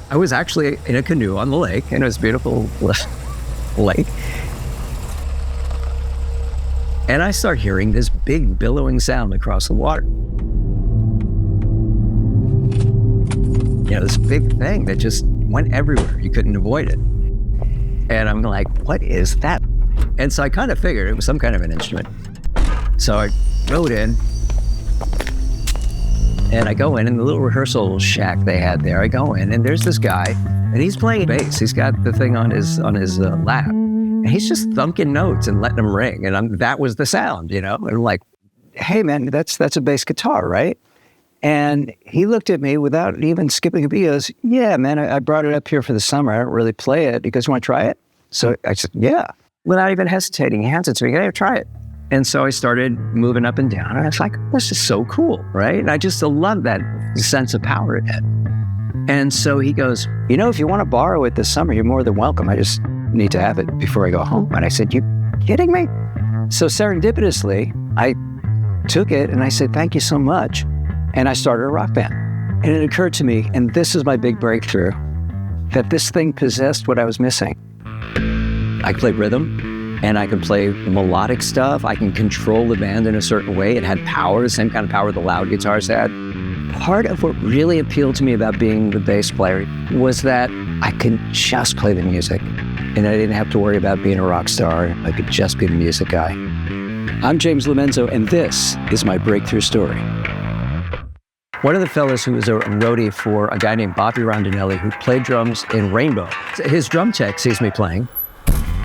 I was actually in a canoe on the lake, and it was a beautiful lake. And I start hearing this big billowing sound across the water. This big thing that just went everywhere. You couldn't avoid it. And I'm like, what is that? And so I kind of figured it was some kind of an instrument. So I rode in, and I go in the little rehearsal shack they had there. I go in, and there's this guy, and he's playing bass. He's got the thing on his lap, and he's just thunking notes and letting them ring. And that was the sound, And I'm like, hey man, that's a bass guitar, right? And he looked at me without even skipping a beat. He goes, yeah, man, I brought it up here for the summer. I don't really play it. He goes, you want to try it? So I said, yeah. Without even hesitating, he hands it to me. Yeah, try it. And so I started moving up and down. And I was like, this is so cool, right? And I just love that sense of power it had. And so he goes, if you want to borrow it this summer, you're more than welcome. I just need to have it before I go home. And I said, you kidding me? So serendipitously, I took it and I said, thank you so much. And I started a rock band. And it occurred to me, and this is my big breakthrough, that this thing possessed what I was missing. I play rhythm, and I can play melodic stuff. I can control the band in a certain way. It had power, the same kind of power the loud guitars had. Part of what really appealed to me about being the bass player was that I could just play the music, and I didn't have to worry about being a rock star. I could just be the music guy. I'm James LoMenzo, and this is my breakthrough story. One of the fellas who was a roadie for a guy named Bobby Rondinelli, who played drums in Rainbow, his drum tech sees me playing,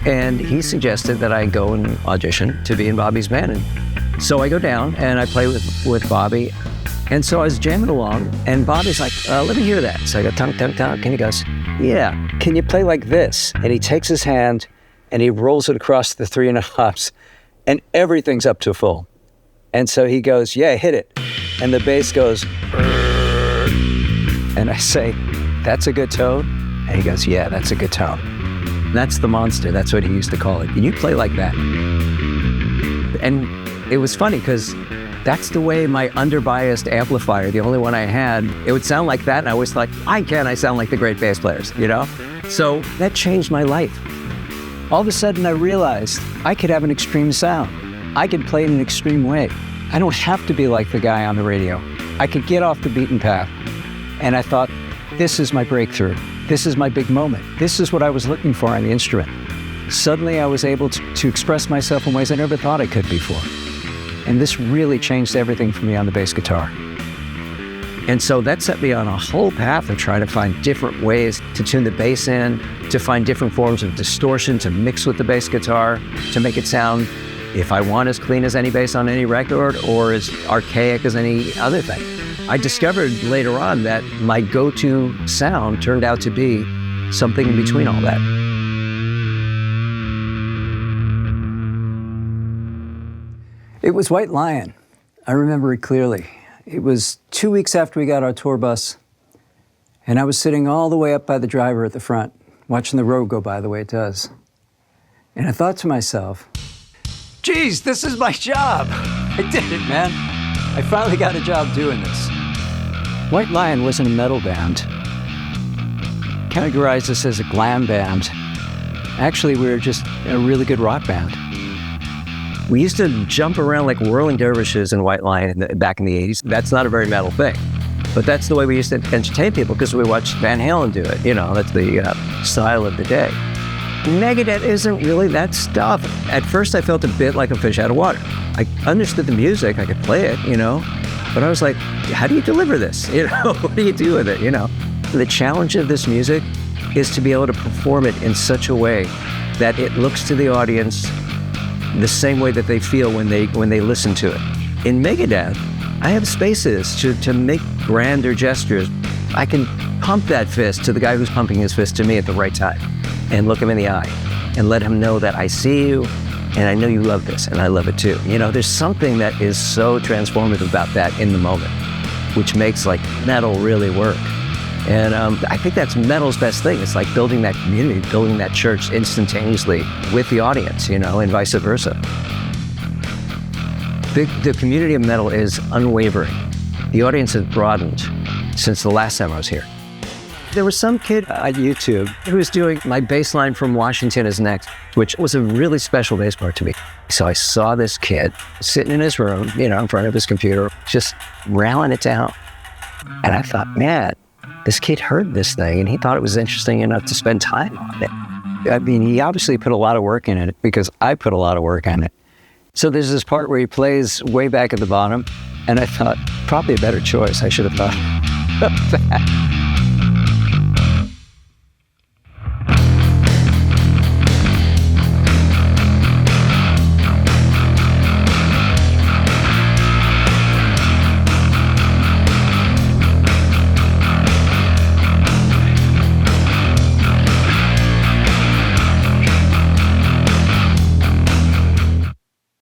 and he suggested that I go and audition to be in Bobby's band. And so I go down and I play with Bobby. And so I was jamming along, and Bobby's like, let me hear that. So I go, tunk, tunk, tunk, and he goes, yeah, can you play like this? And he takes his hand and he rolls it across the 3 knobs, and everything's up to full. And so he goes, yeah, hit it. And the bass goes, and I say, that's a good tone? And he goes, yeah, that's a good tone. And that's the monster. That's what he used to call it. Can you play like that? And it was funny because that's the way my underbiased amplifier, the only one I had, it would sound like that. And I always thought, I sound like the great bass players, So that changed my life. All of a sudden I realized I could have an extreme sound. I could play in an extreme way. I don't have to be like the guy on the radio. I could get off the beaten path. And I thought, this is my breakthrough. This is my big moment. This is what I was looking for on the instrument. Suddenly I was able to express myself in ways I never thought I could before. And this really changed everything for me on the bass guitar. And so that set me on a whole path of trying to find different ways to tune the bass in, to find different forms of distortion to mix with the bass guitar, to make it sound, if I want, as clean as any bass on any record or as archaic as any other thing. I discovered later on that my go-to sound turned out to be something in between all that. It was White Lion. I remember it clearly. It was 2 weeks after we got our tour bus, and I was sitting all the way up by the driver at the front, watching the road go by the way it does. And I thought to myself, geez, this is my job. I did it, man. I finally got a job doing this. White Lion wasn't a metal band. Categorized us as a glam band. Actually, we were just a really good rock band. We used to jump around like whirling dervishes in White Lion back in the 80s. That's not a very metal thing. But that's the way we used to entertain people because we watched Van Halen do it. That's the style of the day. Megadeth isn't really that stuff. At first, I felt a bit like a fish out of water. I understood the music, I could play it, but I was like, how do you deliver this? What do you do with it, The challenge of this music is to be able to perform it in such a way that it looks to the audience the same way that they feel when they listen to it. In Megadeth, I have spaces to make grander gestures. I can pump that fist to the guy who's pumping his fist to me at the right time and look him in the eye and let him know that I see you and I know you love this and I love it too. There's something that is so transformative about that in the moment, which makes metal really work. And I think that's metal's best thing. It's like building that community, building that church instantaneously with the audience, and vice versa. The community of metal is unwavering. The audience has broadened since the last time I was here. There was some kid on YouTube who was doing My Bass Line from Washington Is Next, which was a really special bass part to me. So I saw this kid sitting in his room, in front of his computer, just railing it down. And I thought, man, this kid heard this thing and he thought it was interesting enough to spend time on it. I mean, he obviously put a lot of work in it because I put a lot of work on it. So there's this part where he plays way back at the bottom, and I thought, probably a better choice. I should have thought of that.